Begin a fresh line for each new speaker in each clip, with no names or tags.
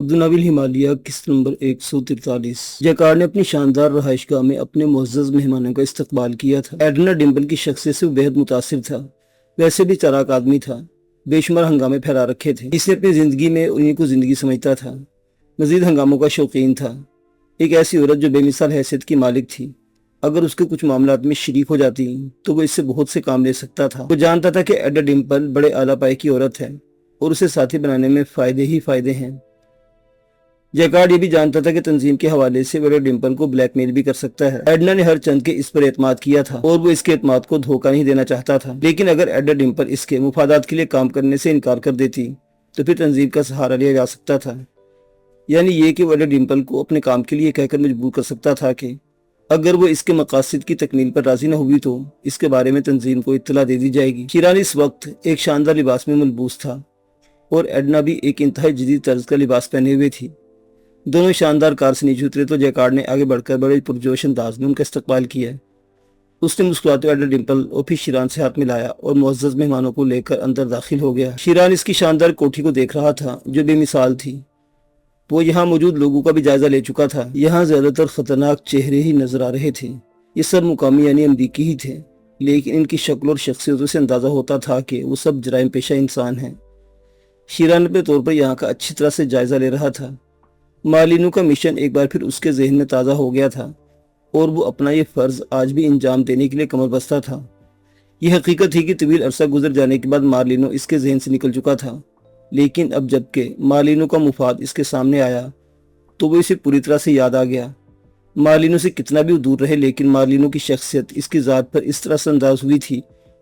عبدالناویل ہمالیہ قسط نمبر 143۔ جیکارڈ نے اپنی شاندار رہائش گاہ میں اپنے معزز مہمانوں کا استقبال کیا تھا۔ ایڈنا ڈمپل کی شخصیت سے وہ بہت متاثر تھا۔ ویسے بھی چالاک آدمی تھا، بے شمار ہنگامے پھیلا رکھے تھے۔ اس نے اپنی زندگی میں انہیں کو زندگی سمجھتا تھا، مزید ہنگاموں کا شوقین تھا۔ ایک ایسی عورت جو بے مثال حیثیت کی مالک تھی، اگر اس کے کچھ معاملات میں شریک ہو جاتی تو وہ اس سے بہت سے کام لے سکتا تھا۔ وہ جانتا تھا کہ ایڈنا ڈمپل بڑے اعلیٰ پائے کی عورت ہے اور اسے ساتھی بنانے میں فائدے ہی فائدے ہیں۔ جیکارڈ یہ بھی جانتا تھا کہ تنظیم کے حوالے سے وہ ڈمپل کو بلیک میل بھی کر سکتا ہے۔ ایڈنا نے ہر چند کے اس پر اعتماد کیا تھا اور وہ اس کے اعتماد کو دھوکہ نہیں دینا چاہتا تھا، لیکن اگر ایڈنا ڈمپل اس کے مفادات کے لیے کام کرنے سے انکار کر دیتی تو پھر تنظیم کا سہارا لیا جا سکتا تھا۔ یعنی یہ کہ وہ ایڈنا ڈمپل کو اپنے کام کے لیے کہہ کر مجبور کر سکتا تھا کہ اگر وہ اس کے مقاصد کی تکمیل پر راضی نہ ہوئی تو اس کے بارے میں تنظیم کو اطلاع دے دی جائے گی۔ شیران اس وقت ایک شاندار لباس میں ملبوس تھا اور ایڈنا بھی ایک انتہائی جدید طرز کا لباس پہنے ہوئے تھی۔ دونوں شاندار کار سے نیچے اترے تو جیکارڈ نے آگے بڑھ کر بڑے پرجوش انداز میں ان کا استقبال کیا۔ اس نے مسکراتے ہوئے ایڈنا ڈمپل اور پھر شیران سے ہاتھ ملایا اور معزز مہمانوں کو لے کر اندر داخل ہو گیا۔ شیران اس کی شاندار کوٹھی کو دیکھ رہا تھا جو بے مثال تھی۔ وہ یہاں موجود لوگوں کا بھی جائزہ لے چکا تھا۔ یہاں زیادہ تر خطرناک چہرے ہی نظر آ رہے تھے۔ یہ سب مقامی یعنی امریکی ہی تھے، لیکن ان کی شکل اور شخصیتوں سے اندازہ ہوتا تھا کہ وہ سب جرائم پیشہ انسان ہیں۔ شیران اپنے طور پر یہاں کا اچھی طرح سے جائزہ لے رہا تھا۔ مارلینو کا مشن ایک بار پھر اس کے ذہن میں تازہ ہو گیا تھا اور وہ اپنا یہ فرض آج بھی انجام دینے کے لیے کمر بستہ تھا۔ یہ حقیقت تھی کہ طویل عرصہ گزر جانے کے بعد مارلینو اس کے ذہن سے نکل چکا تھا، لیکن اب جب کہ مارلینو کا مفاد اس کے سامنے آیا تو وہ اسے پوری طرح سے یاد آ گیا۔ مارلینو سے کتنا بھی دور رہے، لیکن مارلینو کی شخصیت اس کی ذات پر اس طرح سے انداز ہوئی تھی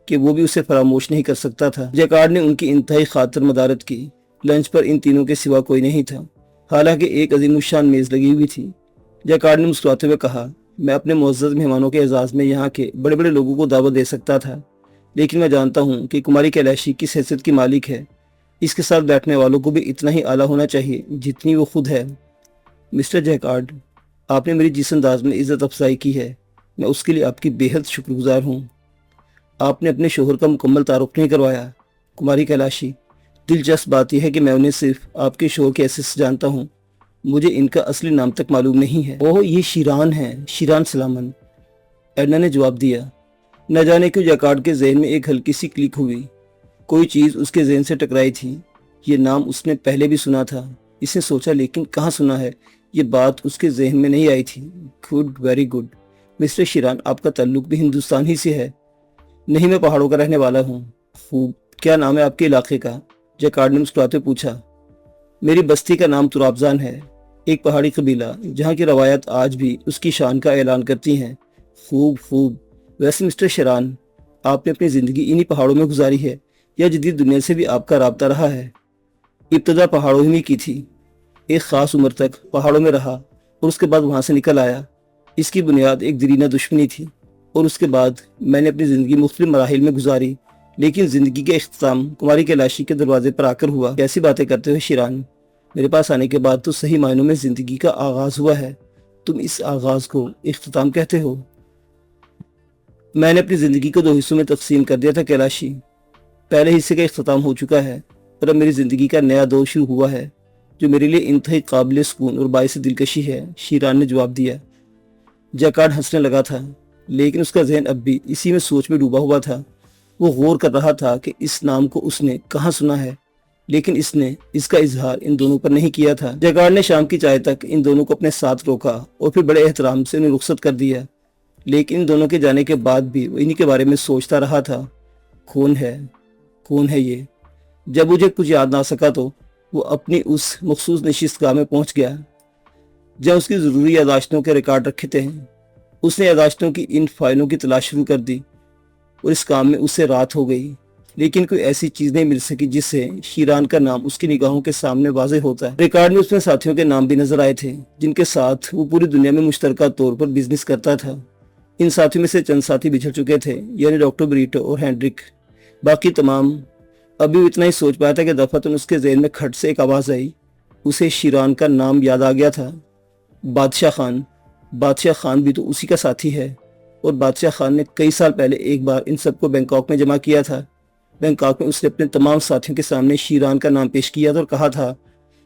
کہ وہ بھی اسے فراموش نہیں کر سکتا تھا۔ جیکارڈ نے ان کی انتہائی خاطر مدارت کی۔ لنچ پر ان تینوں کے سوا کوئی نہیں تھا، حالانکہ ایک عظیم الشان میز لگی ہوئی تھی۔ جیکارڈ نے مسکراتے ہوئے کہا، میں اپنے معزز مہمانوں کے اعزاز میں یہاں کے بڑے بڑے لوگوں کو دعوت دے سکتا تھا، لیکن میں جانتا ہوں کہ کماری کیلاشی کس حیثیت کی مالک ہے۔ اس کے ساتھ بیٹھنے والوں کو بھی اتنا ہی اعلیٰ ہونا چاہیے جتنی وہ خود ہے۔ مسٹر جیکارڈ، آپ نے میری جس انداز میں عزت افزائی کی ہے، میں اس کے لیے آپ کی بے حد شکر گزار ہوں۔ آپ نے اپنے شوہر کا مکمل تعارف نہیں کروایا، کماری کیلاشی۔ دلچسپ بات یہ ہے کہ میں انہیں صرف آپ کے شوہر کے حیثیت سے جانتا ہوں، مجھے ان کا اصلی نام تک معلوم نہیں ہے۔ اوہ، یہ شیران ہے، شیران سلامن، ایڈنا نے جواب دیا۔ نہ جانے کیوں جیکارڈ کے ذہن میں ایک ہلکی سی کلک ہوئی۔ کوئی چیز اس کے ذہن سے ٹکرائی تھی۔ یہ نام اس نے پہلے بھی سنا تھا، اس نے سوچا، لیکن کہاں سنا ہے؟ یہ بات اس کے ذہن میں نہیں آئی تھی۔ Good, very good. مسٹر شیران، آپ کا تعلق بھی ہندوستان ہی سے ہے؟ نہیں، میں پہاڑوں کا رہنے والا ہوں۔ خوب، کیا نام ہے آپ کے علاقے کا؟ جیکارڈ نے مسکراتے پوچھا۔ میری بستی کا نام ترابزان ہے، ایک پہاڑی قبیلہ جہاں کی روایات آج بھی اس کی شان کا اعلان کرتی ہیں۔ خوب خوب۔ ویسے مسٹر شیران، آپ نے اپنی زندگی انہی پہاڑوں میں گزاری ہے یا جدید دنیا سے بھی آپ کا رابطہ رہا ہے؟ ابتدا پہاڑوں ہی میں کی تھی، ایک خاص عمر تک پہاڑوں میں رہا اور اس کے بعد وہاں سے نکل آیا۔ اس کی بنیاد ایک دیرینہ دشمنی تھی اور اس کے بعد میں نے اپنی زندگی مختلف مراحل میں گزاری، لیکن زندگی کا اختتام کماری کیلاشی کے دروازے پر آ کر ہوا۔ کیسی باتیں کرتے ہوئے شیران، میرے پاس آنے کے بعد تو صحیح معنوں میں زندگی کا آغاز ہوا ہے۔ تم اس آغاز کو اختتام کہتے ہو؟ میں نے اپنی زندگی کو 2 حصوں میں تقسیم کر دیا تھا کیلاشی۔ پہلے حصے کا اختتام ہو چکا ہے اور اب میری زندگی کا نیا دور شروع ہوا ہے جو میرے لیے انتہائی قابل سکون اور باعث دلکشی ہے، شیران نے جواب دیا۔ جیکارڈ ہنسنے لگا تھا، لیکن اس کا ذہن اب بھی اسی میں سوچ میں ڈوبا ہوا تھا۔ وہ غور کر رہا تھا کہ اس نام کو اس نے کہاں سنا ہے، لیکن اس نے اس کا اظہار ان دونوں پر نہیں کیا تھا۔ جیکارڈ نے شام کی چائے تک ان دونوں کو اپنے ساتھ روکا اور پھر بڑے احترام سے انہیں رخصت کر دیا، لیکن ان دونوں کے جانے کے بعد بھی وہ انہی کے بارے میں سوچتا رہا تھا۔ کون ہے یہ؟ جب مجھے کچھ یاد نہ سکا تو وہ اپنی اس مخصوص نشست گاہ میں پہنچ گیا جہاں اس کی ضروری یادداشتوں کے ریکارڈ رکھے تھے۔ اس نے یادداشتوں کی ان فائلوں کی تلاش شروع کر دی اور اس کام میں اس سے رات ہو گئی، لیکن کوئی ایسی چیز نہیں مل سکی جس سے شیران کا نام اس کی نگاہوں کے سامنے واضح ہوتا ہے۔ ریکارڈ میں اس میں ساتھیوں کے نام بھی نظر آئے تھے جن کے ساتھ وہ پوری دنیا میں مشترکہ طور پر بزنس کرتا تھا۔ ان ساتھیوں میں سے چند ساتھی بچھڑ چکے تھے، یعنی ڈاکٹر بریٹو اور ہینڈرک۔ باقی تمام ابھی وہ اتنا ہی سوچ پایا تھا کہ دفعتاً اس کے ذہن میں کھٹ سے ایک آواز آئی۔ اسے شیران کا نام یاد آ گیا تھا، بادشاہ خان۔ بادشاہ خان بھی تو اسی کا ساتھی ہے، اور بادشاہ خان نے کئی سال پہلے ایک بار ان سب کو بینکاک میں جمع کیا تھا۔ بینکاک میں اس نے اپنے تمام ساتھیوں کے سامنے شیران کا نام پیش کیا تھا اور کہا تھا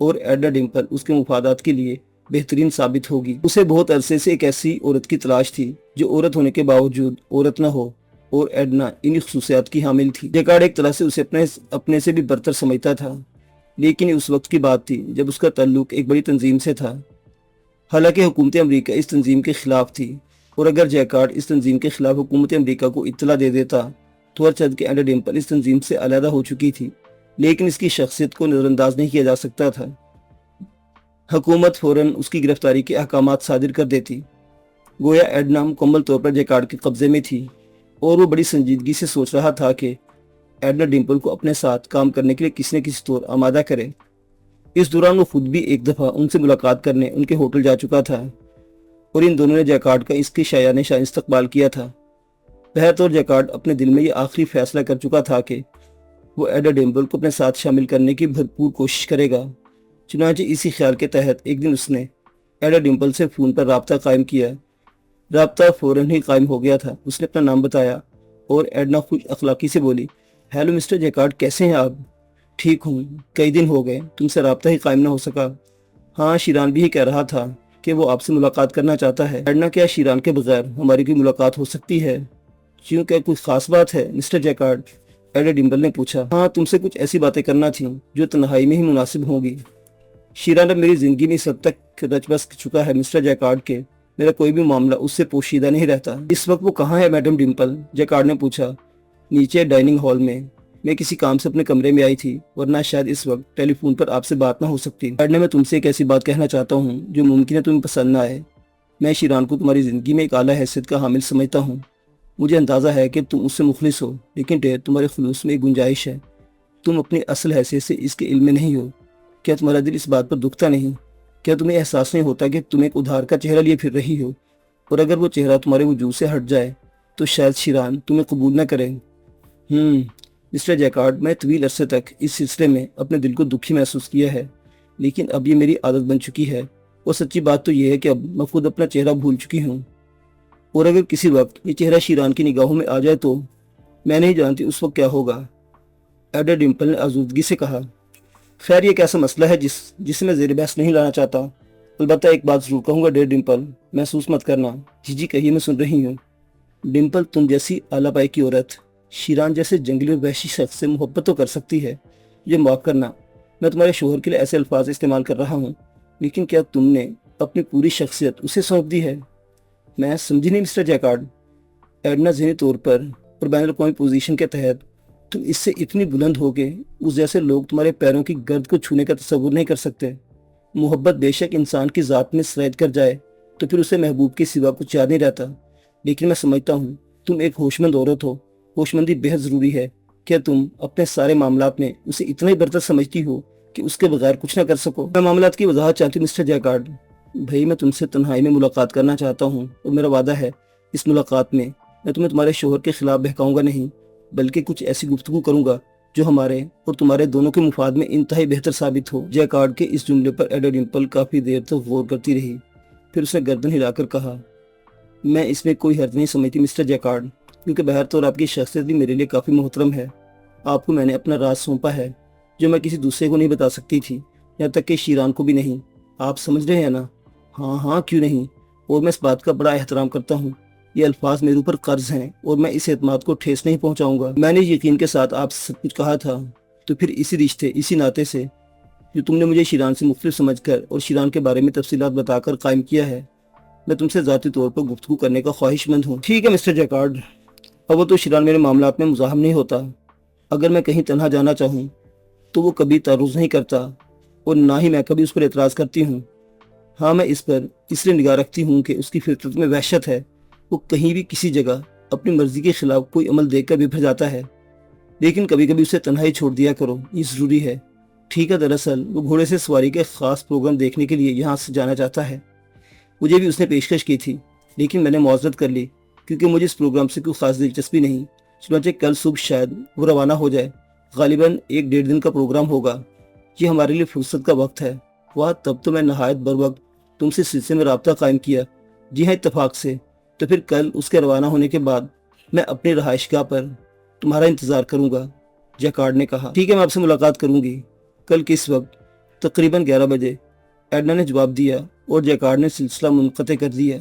اور ایڈنا ڈمپل اس کے مفادات کے لیے بہترین ثابت ہوگی۔ اسے بہت عرصے سے ایک ایسی عورت کی تلاش تھی جو عورت ہونے کے باوجود عورت نہ ہو، اور ایڈنا انہی خصوصیات کی حامل تھی۔ جیکارڈ ایک طرح سے اسے اپنے سے بھی برتر سمجھتا تھا، لیکن یہ اس وقت کی بات تھی جب اس کا تعلق ایک بڑی تنظیم سے تھا۔ حالانکہ حکومت امریکہ اس تنظیم کے خلاف تھی، اور اگر جیکارڈ اس تنظیم کے خلاف حکومت امریکہ کو اطلاع دے دیتا تو ہر چند کہ ایڈنا ڈمپل اس تنظیم سے علیحدہ ہو چکی تھی، لیکن اس کی شخصیت کو نظر انداز نہیں کیا جا سکتا تھا۔ حکومت فوراً اس کی گرفتاری کے احکامات صادر کر دیتی، گویا ایڈنا مکمل طور پر جیکارڈ کے قبضے میں تھی، اور وہ بڑی سنجیدگی سے سوچ رہا تھا کہ ایڈنا ڈمپل کو اپنے ساتھ کام کرنے کے لیے کسی نہ کسی طور آمادہ کرے۔ اس دوران وہ خود بھی ایک دفعہ ان سے ملاقات کرنے ان کے ہوٹل جا چکا تھا، اور ان دونوں نے جیکارڈ کا اس کے شایان شان استقبال کیا تھا۔ بہرطور جیکارڈ اپنے دل میں یہ آخری فیصلہ کر چکا تھا کہ وہ ایڈنا ڈمپل کو اپنے ساتھ شامل کرنے کی بھرپور کوشش کرے گا۔ چنانچہ اسی خیال کے تحت ایک دن اس نے ایڈنا ڈمپل سے فون پر رابطہ قائم کیا۔ رابطہ فوراً ہی قائم ہو گیا تھا۔ اس نے اپنا نام بتایا اور ایڈنا خوش اخلاقی سے بولی، ہیلو مسٹر جیکارڈ، کیسے ہیں آپ؟ ٹھیک ہوں، کئی دن ہو گئے، تم سے رابطہ ہی قائم نہ ہو سکا۔ ہاں، شیران بھی ہی کہہ رہا تھا کہ وہ آپ سے ملاقات کرنا چاہتا ہے۔ ایڈنا، کیا شیران کے بغیر ہماری کوئی ملاقات ہو سکتی ہے؟ کیوں، کیا کوئی خاص بات ہے مسٹر جیکارڈ؟ ایڈنا ڈمپل نے پوچھا۔ ہاں، تم سے کچھ ایسی باتیں کرنا تھیں جو تنہائی میں ہی مناسب ہوں گی۔ شیران اب میری زندگی میں اس حد تک رچ بس چکا ہے مسٹر جیکارڈ کے میرا کوئی بھی معاملہ اس سے پوشیدہ نہیں رہتا۔ اس وقت وہ کہاں ہے میڈم ڈمپل؟ جیکارڈ نے پوچھا۔ نیچے ڈائننگ ہال میں کسی کام سے اپنے کمرے میں آئی تھی، ورنہ شاید اس وقت ٹیلی فون پر آپ سے بات نہ ہو سکتی۔ ایڈنا، میں تم سے ایک ایسی بات کہنا چاہتا ہوں جو ممکن ہے تمہیں پسند نہ آئے۔ میں شیران کو تمہاری زندگی میں ایک اعلیٰ حیثیت کا حامل سمجھتا ہوں۔ مجھے اندازہ ہے کہ تم اس سے مخلص ہو، لیکن تمہارے خلوص میں ایک گنجائش ہے۔ تم اپنی اصل حیثیت سے اس کے علم میں نہیں ہو۔ کیا تمہارا دل اس بات پر دکھتا نہیں؟ کیا تمہیں احساس نہیں ہوتا کہ تم ایک ادھار کا چہرہ لیے پھر رہی ہو، اور اگر وہ چہرہ تمہارے وجود سے ہٹ جائے تو شاید شیران تمہیں قبول نہ کرے؟ مسٹر جیکارڈ، میں طویل عرصے تک اس سلسلے میں اپنے دل کو دکھی محسوس کیا ہے، لیکن اب یہ میری عادت بن چکی ہے۔ اور سچی بات تو یہ ہے کہ اب میں خود اپنا چہرہ بھول چکی ہوں، اور اگر کسی وقت یہ چہرہ شیران کی نگاہوں میں آ جائے تو میں نہیں جانتی اس وقت کیا ہوگا۔ ایڈنا ڈمپل نے آزودگی سے کہا۔ خیر، یہ کیسا مسئلہ ہے جسے میں زیر بحث نہیں لانا چاہتا۔ البتہ ایک بات ضرور کہوں گا ڈمپل، محسوس مت کرنا۔ جی کہیے، میں سن رہی ہوں۔ ڈمپل، تم جیسی اعلیٰ پائی کی عورت شیران جیسے جنگلی اور وحشی شخص سے محبت تو کر سکتی ہے۔ یہ معاف کرنا، میں تمہارے شوہر کے لیے ایسے الفاظ استعمال کر رہا ہوں، لیکن کیا تم نے اپنی پوری شخصیت اسے سونپ دی ہے؟ میں سمجھی نہیں مسٹر جیکارڈ۔ ایڈنا، ذہنی طور پر اور بین الاقوامی پوزیشن کے تحت تم اس سے اتنی بلند ہو کہ اس جیسے لوگ تمہارے پیروں کی گرد کو چھونے کا تصور نہیں کر سکتے۔ محبت بے شک انسان کی ذات میں سرایت کر جائے تو پھر اسے محبوب کے سوا کچھ یاد نہیں رہتا، لیکن میں سمجھتا ہوں تم ایک ہوشمند عورت ہو۔ ہوشمندی بہت ضروری ہے۔ کیا تم اپنے سارے معاملات میں اسے اتنا ہی برتر سمجھتی ہو کہ اس کے بغیر کچھ نہ کر سکو؟ میں معاملات کی وضاحت چاہتی ہوں مسٹر جیکارڈ۔ بھائی، میں تم سے تنہائی میں ملاقات کرنا چاہتا ہوں، اور میرا وعدہ ہے اس ملاقات میں تمہیں تمہارے شوہر کے خلاف بہکاؤں گا نہیں، بلکہ کچھ ایسی گفتگو کروں گا جو ہمارے اور تمہارے دونوں کے مفاد میں انتہائی بہتر ثابت ہو۔ جیکارڈ کے اس جملے پر ایڈنا ڈمپل کافی دیر تک غور کرتی رہی، پھر اس نے گردن ہلا کر کہا، میں اس میں کوئی حرج نہیں سمجھتی مسٹر جیکارڈ، کیونکہ بہرطور آپ کی شخصیت بھی میرے لیے کافی محترم ہے۔ آپ کو میں نے اپنا راز سونپا ہے جو میں کسی دوسرے کو نہیں بتا سکتی تھی، یہاں تک کہ شیران کو بھی نہیں۔ آپ سمجھ رہے ہیں نا؟ ہاں، کیوں نہیں، اور میں اس بات کا بڑا احترام کرتا ہوں۔ یہ الفاظ میرے اوپر قرض ہیں، اور میں اس اعتماد کو ٹھیس نہیں پہنچاؤں گا۔ میں نے یقین کے ساتھ آپ سے سب کچھ کہا تھا، تو پھر اسی رشتے، اسی ناطے سے جو تم نے مجھے شیران سے مختلف سمجھ کر اور شیران کے بارے میں تفصیلات بتا کر قائم کیا ہے، میں تم سے ذاتی طور پر گفتگو کرنے کا خواہش مند ہوں۔ ٹھیک ہے مسٹر جیکارڈ، اب وہ تو شیران میرے معاملات میں مزاحم نہیں ہوتا۔ اگر میں کہیں تنہا جانا چاہوں تو وہ کبھی تعرض نہیں کرتا، اور نہ ہی میں کبھی اس پر اعتراض کرتی ہوں۔ ہاں، میں اس پر اس لیے نگاہ رکھتی ہوں کہ اس کی فطرت میں وحشت ہے۔ وہ کہیں بھی کسی جگہ اپنی مرضی کے خلاف کوئی عمل دیکھ کر بھڑ جاتا ہے، لیکن کبھی کبھی اسے تنہائی چھوڑ دیا کرو، یہ ضروری ہے۔ ٹھیک ہے، دراصل وہ گھوڑے سے سواری کے خاص پروگرام دیکھنے کے لیے یہاں سے جانا چاہتا ہے۔ مجھے بھی اس نے پیشکش کی تھی، لیکن میں نے معذرت کر لی کیونکہ مجھے اس پروگرام سے کوئی خاص دلچسپی نہیں۔ چنانچہ کل صبح شاید وہ روانہ ہو جائے، غالباً 1-1.5 دن کا پروگرام ہوگا۔ یہ ہمارے لیے فرصت کا وقت ہے۔ واہ، تب تو میں نہایت بر وقت تم سے سلسلے میں رابطہ قائم کیا۔ جی ہاں، اتفاق سے۔ تو پھر کل اس کے روانہ ہونے کے بعد میں اپنی رہائش گاہ پر تمہارا انتظار کروں گا، جیکارڈ نے کہا۔ ٹھیک ہے، میں آپ سے ملاقات کروں گی۔ کل کس وقت؟ تقریباً 11 بجے ایڈنا نے جواب دیا اور جیکارڈ نے سلسلہ منقطع کر دیا۔